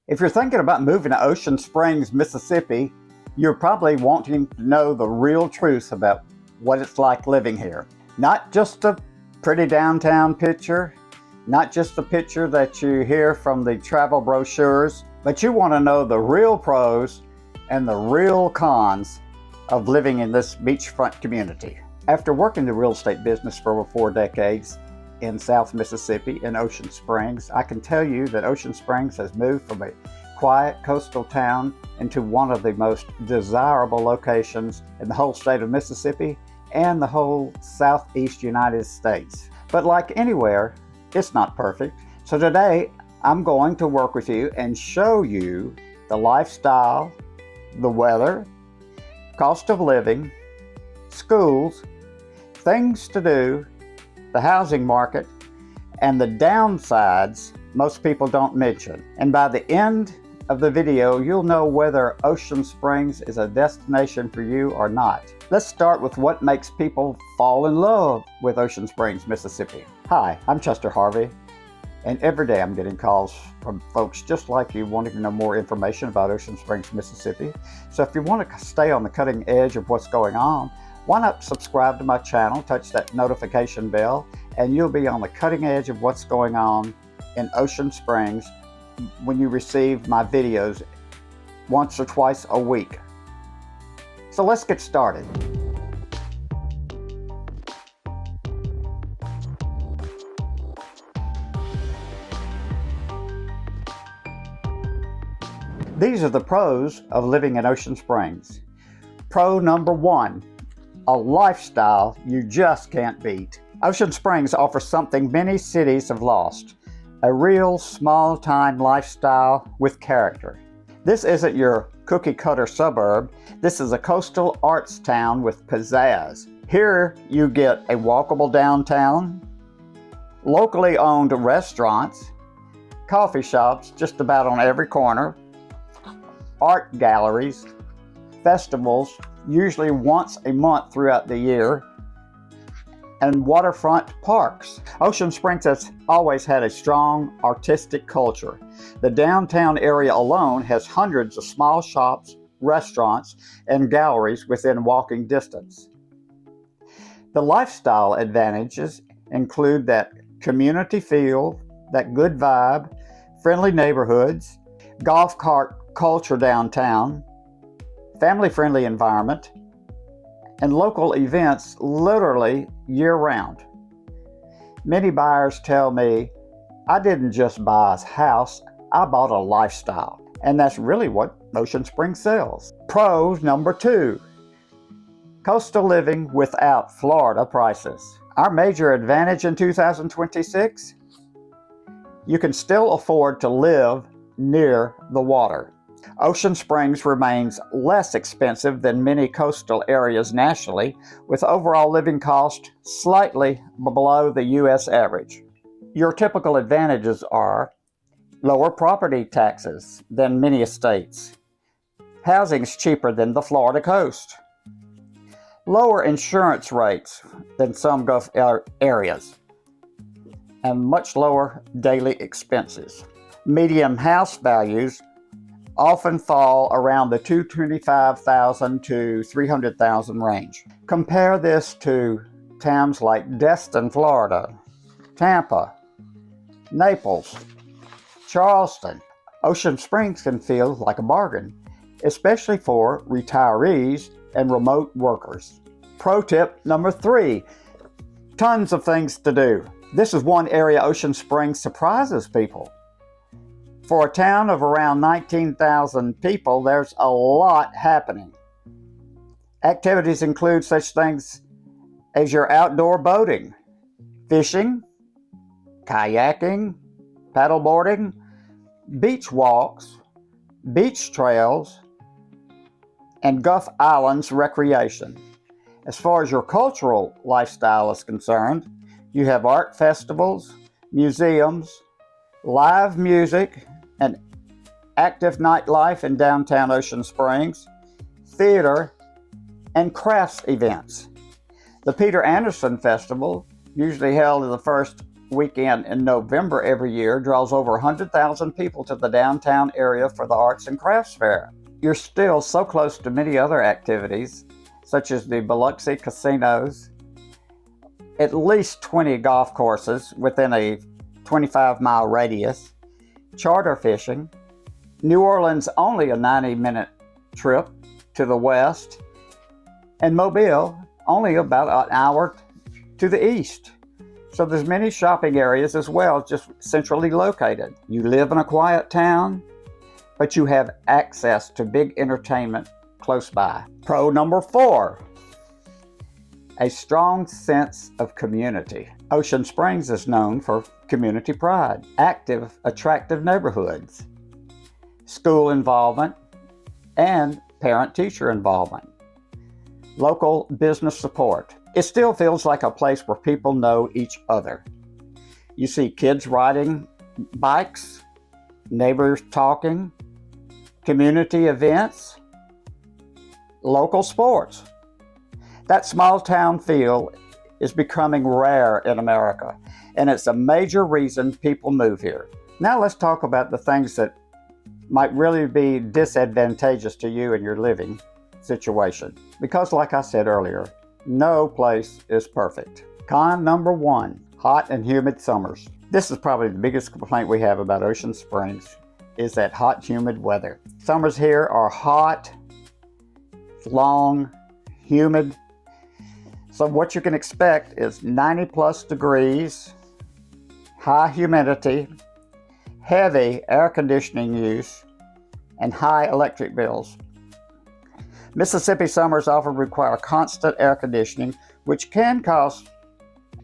If you're thinking about moving to Ocean Springs, Mississippi, you're probably wanting to know the real truth about what it's like living here. Not just a pretty downtown picture, not just the picture that you hear from the travel brochures, but you want to know the real pros and the real cons of living in this beachfront community. After working the real estate business for over 4 decades in South Mississippi in Ocean Springs, I can tell you that Ocean Springs has moved from a quiet coastal town into one of the most desirable locations in the whole state of Mississippi and the whole southeast United States. But like anywhere, it's not perfect. So today, I'm going to work with you and show you the lifestyle, the weather, cost of living, schools, things to do, the housing market, and the downsides most people don't mention. And by the end of the video, you'll know whether Ocean Springs is a destination for you or not. Let's start with what makes people fall in love with Ocean Springs, Mississippi. Hi, I'm Chester Harvey, and every day I'm getting calls from folks just like you wanting to know more information about Ocean Springs, Mississippi. So if you want to stay on the cutting edge of what's going on, why not subscribe to my channel, touch that notification bell, and you'll be on the cutting edge of what's going on in Ocean Springs when you receive my videos once or twice a week. So let's get started. These are the pros of living in Ocean Springs. Pro number 1. A lifestyle you just can't beat. Ocean Springs offers something many cities have lost: a real small-time lifestyle with character. This isn't your cookie-cutter suburb. This is a coastal arts town with pizzazz. Here you get a walkable downtown, locally owned restaurants, coffee shops just about on every corner, art galleries, festivals, usually once a month throughout the year, and waterfront parks. Ocean Springs has always had a strong artistic culture. The downtown area alone has hundreds of small shops, restaurants, and galleries within walking distance. The lifestyle advantages include that community feel, that good vibe, friendly neighborhoods, golf cart culture downtown, family-friendly environment, and local events literally year-round. Many buyers tell me, I didn't just buy a house, I bought a lifestyle. And that's really what Ocean Springs sells. Pro number 2, coastal living without Florida prices. Our major advantage in 2026, you can still afford to live near the water. Ocean Springs remains less expensive than many coastal areas nationally, with overall living cost slightly below the U.S. average. Your typical advantages are lower property taxes than many states, housing's cheaper than the Florida coast, lower insurance rates than some Gulf areas, and much lower daily expenses. Median house values often fall around the $225,000 to $300,000 range. Compare this to towns like Destin, Florida, Tampa, Naples, Charleston. Ocean Springs can feel like a bargain, especially for retirees and remote workers. Pro tip number 3, tons of things to do. This is one area Ocean Springs surprises people. For a town of around 19,000 people, there's a lot happening. Activities include such things as your outdoor boating, fishing, kayaking, paddleboarding, beach walks, beach trails, and Gulf Islands recreation. As far as your cultural lifestyle is concerned, you have art festivals, museums, live music, and active nightlife in downtown Ocean Springs, theater, and crafts events. The Peter Anderson Festival, usually held in the first weekend in November every year draws over 100,000 people to the downtown area for the Arts and Crafts Fair. You're still so close to many other activities, such as the Biloxi casinos, at least 20 golf courses within a 25-mile radius, charter fishing, New Orleans only a 90-minute trip to the west, and Mobile only about an hour to the east. So there's many shopping areas as well, just centrally located. You live in a quiet town, but you have access to big entertainment close by. Pro number 4, a strong sense of community. Ocean Springs is known for community pride, active, attractive neighborhoods, school involvement, and parent-teacher involvement, local business support. It still feels like a place where people know each other. You see kids riding bikes, neighbors talking, community events, local sports. That small town feel is becoming rare in America, and it's a major reason people move here. Now let's talk about the things that might really be disadvantageous to you in your living situation. Because like I said earlier, no place is perfect. Con number 1, hot and humid summers. This is probably the biggest complaint we have about Ocean Springs, is that hot, humid weather. Summers here are hot, long, humid. So what you can expect is 90 plus degrees, high humidity, heavy air conditioning use, and high electric bills. Mississippi summers often require constant air conditioning, which can cause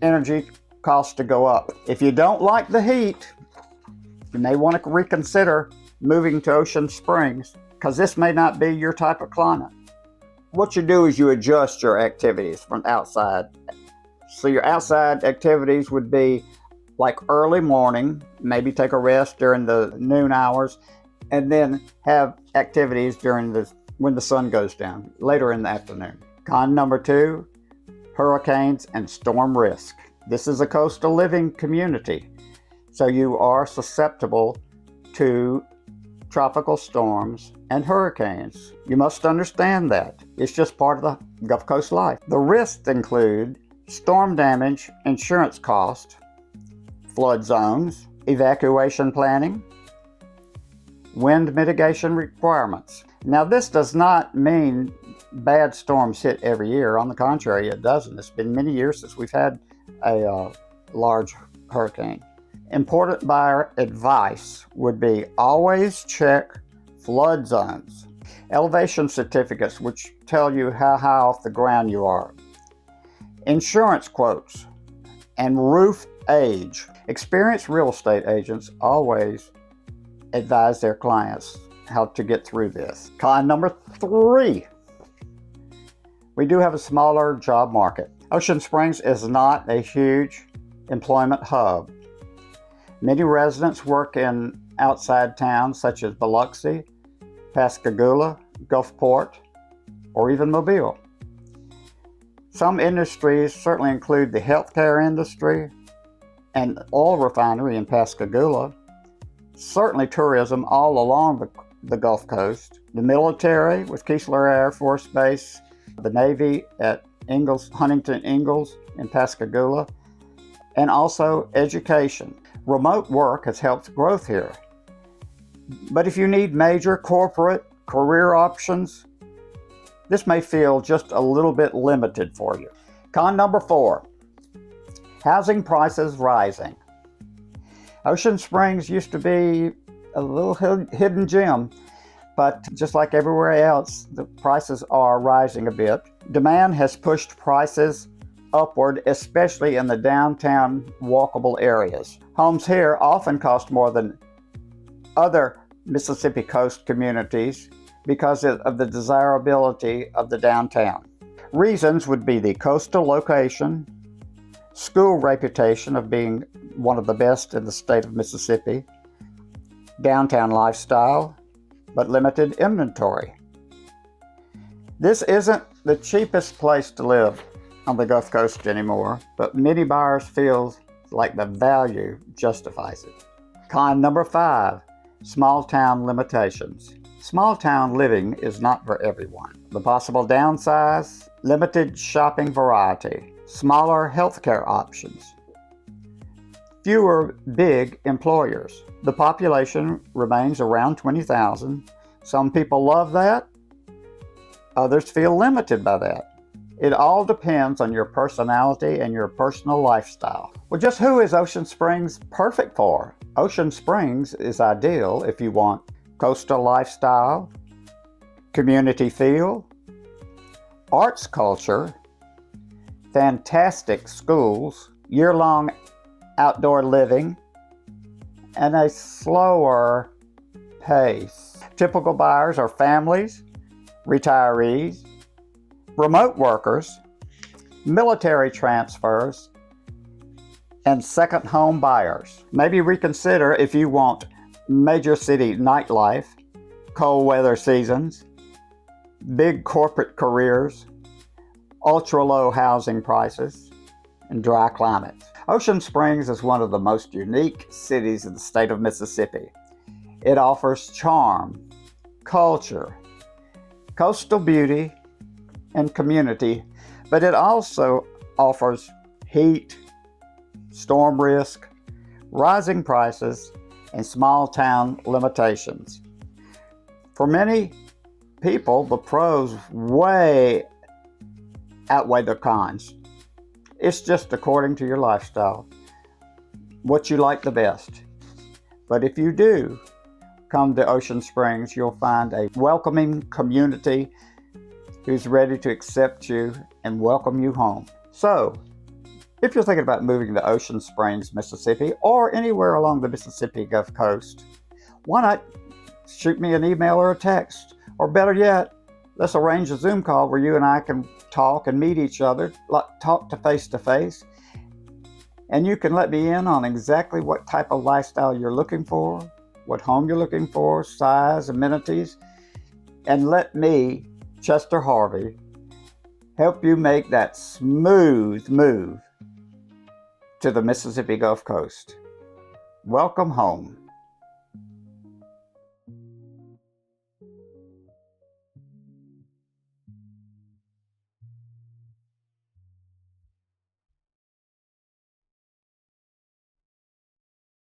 energy costs to go up. If you don't like the heat, you may want to reconsider moving to Ocean Springs, because this may not be your type of climate. What you do is you adjust your activities from outside. So your outside activities would be like early morning, maybe take a rest during the noon hours, and then have activities when the sun goes down, later in the afternoon. Con number 2, hurricanes and storm risk. This is a coastal living community, so you are susceptible to tropical storms and hurricanes. You must understand that. It's just part of the Gulf Coast life. The risks include storm damage, insurance cost, flood zones, evacuation planning, wind mitigation requirements. Now, this does not mean bad storms hit every year. On the contrary, it doesn't. It's been many years since we've had a large hurricane. Important buyer advice would be always check flood zones, elevation certificates, which tell you how high off the ground you are, insurance quotes, and roof age. Experienced real estate agents always advise their clients how to get through this. Con number 3, we do have a smaller job market. Ocean Springs is not a huge employment hub. Many residents work in outside towns such as Biloxi, Pascagoula, Gulfport, or even Mobile. Some industries certainly include the healthcare industry and oil refinery in Pascagoula, certainly tourism all along the Gulf Coast, the military with Keesler Air Force Base, the Navy at Huntington Ingalls in Pascagoula, and also education. Remote work has helped growth here. But if you need major corporate career options, this may feel just a little bit limited for you. Con number 4, housing prices rising. Ocean Springs used to be a little hidden gem, but just like everywhere else, the prices are rising a bit. Demand has pushed prices upward, especially in the downtown walkable areas. Homes here often cost more than other Mississippi coast communities because of the desirability of the downtown. Reasons would be the coastal location, school reputation of being one of the best in the state of Mississippi, downtown lifestyle, but limited inventory. This isn't the cheapest place to live on the Gulf Coast anymore, but many buyers feel like the value justifies it. Con number 5, small town limitations. Small town living is not for everyone. The possible downsides: limited shopping variety, smaller healthcare options, fewer big employers. The population remains around 20,000. Some people love that, others feel limited by that. It all depends on your personality and your personal lifestyle. Well, just who is Ocean Springs perfect for? Ocean Springs is ideal if you want coastal lifestyle, community feel, arts culture, fantastic schools, year-long outdoor living, and a slower pace. Typical buyers are families, retirees, remote workers, military transfers, and second home buyers. Maybe reconsider if you want major city nightlife, cold weather seasons, big corporate careers, ultra-low housing prices, and dry climates. Ocean Springs is one of the most unique cities in the state of Mississippi. It offers charm, culture, coastal beauty, and community, but it also offers heat, storm risk, rising prices, and small town limitations. For many people, the pros way outweigh the cons. It's just according to your lifestyle, what you like the best. But if you do come to Ocean Springs, you'll find a welcoming community who's ready to accept you and welcome you home. So, if you're thinking about moving to Ocean Springs, Mississippi, or anywhere along the Mississippi Gulf Coast, why not shoot me an email or a text? Or better yet, let's arrange a Zoom call where you and I can talk and meet each other, talk to face, and you can let me in on exactly what type of lifestyle you're looking for, what home you're looking for, size, amenities, and let me, Chester Harvey, help you make that smooth move to the Mississippi Gulf Coast. Welcome home.